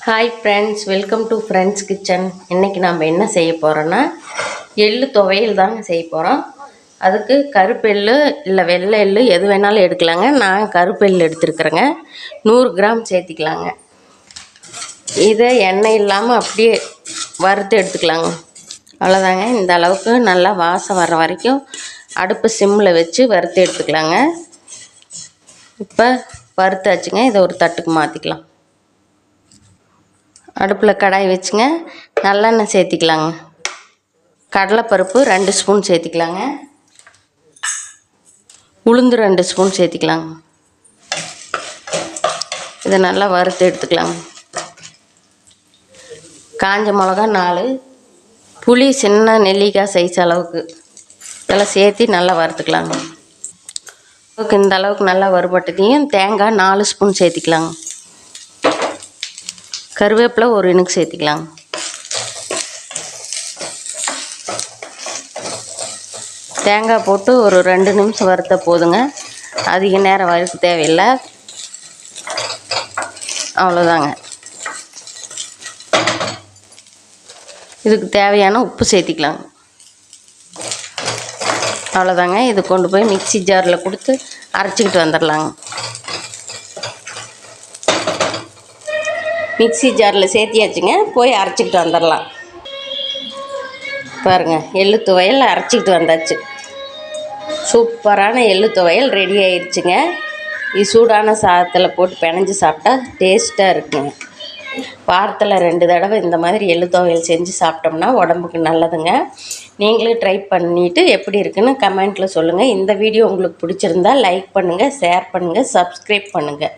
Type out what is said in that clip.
Hi friends, welcome to friends kitchen. இன்றைக்கி நம்ம என்ன செய்ய போகிறோன்னா எள்ளு துவையல் தாங்க செய்ய போகிறோம். அதுக்கு கருப்பு எள்ளு இல்லை வெள்ளை எள்ளு எது வேணாலும் எடுக்கலாங்க. நான் கருப்பு எள்ளு எடுத்துருக்குறேங்க. 100 கிராம் சேர்த்திக்கலாங்க. இதை எண்ணெய் இல்லாமல் அப்படியே வறுத்து எடுத்துக்கலாங்க. அவ்வளோதாங்க. இந்த அளவுக்கு நல்லா வாசம் வர்ற வரைக்கும் அடுப்பு சிம்மில் வச்சு வறுத்து எடுத்துக்கலாங்க. இப்போ வறுத்தாச்சுங்க. இதை ஒரு தட்டுக்கு மாற்றிக்கலாம். அடுப்பில் கடாய் வச்சுங்க. நல்லெண்ணெய் சேர்த்திக்கலாங்க. கடலைப்பருப்பு 2 ஸ்பூன் சேர்த்திக்கலாங்க. உளுந்து 2 ஸ்பூன் சேர்த்திக்கலாங்க. இதை நல்லா வறுத்து எடுத்துக்கலாங்க. காஞ்ச மிளகா 4, புளி சின்ன நெல்லிக்காய் சைஸ் அளவுக்கு இதெல்லாம் சேர்த்து நல்லா வறுத்துக்கலாங்க. இந்த அளவுக்கு நல்லா வறுபட்டதையும் தேங்காய் 4 ஸ்பூன் சேர்த்திக்கலாங்க. கருவேப்பிலை ஒரு இனுக்கு சேர்த்திக்கலாங்க. தேங்காய் போட்டு ஒரு 2 நிமிஷம் வறுத்த போதுங்க. அதிக நேரம் வறுக்க தேவையில்லை. அவ்வளோதாங்க. இதுக்கு தேவையான உப்பு சேர்த்திக்கலாங்க. அவ்வளோதாங்க. இது கொண்டு போய் மிக்ஸி ஜாரில் கொடுத்து அரைச்சிக்கிட்டு வந்துடலாங்க. மிக்ஸி ஜாரில் சேர்த்தியாச்சுங்க. போய் அரைச்சிக்கிட்டு வந்துடலாம். பாருங்கள், எள்ளு துவையல் அரைச்சிக்கிட்டு வந்தாச்சு. சூப்பரான எள்ளு துவையல் ரெடி ஆயிடுச்சுங்க. இது சூடான சாதத்தில் போட்டு பிணைஞ்சு சாப்பிட்டா டேஸ்ட்டாக இருக்குங்க. வாரத்தில் 2 தடவை இந்த மாதிரி எள்ளு துவையல் செஞ்சு சாப்பிட்டோம்னா உடம்புக்கு நல்லதுங்க. நீங்களும் ட்ரை பண்ணிவிட்டு எப்படி இருக்குன்னு கமெண்ட்டில் சொல்லுங்கள். இந்த வீடியோ உங்களுக்கு பிடிச்சிருந்தா லைக் பண்ணுங்கள், ஷேர் பண்ணுங்கள், சப்ஸ்கிரைப் பண்ணுங்கள்.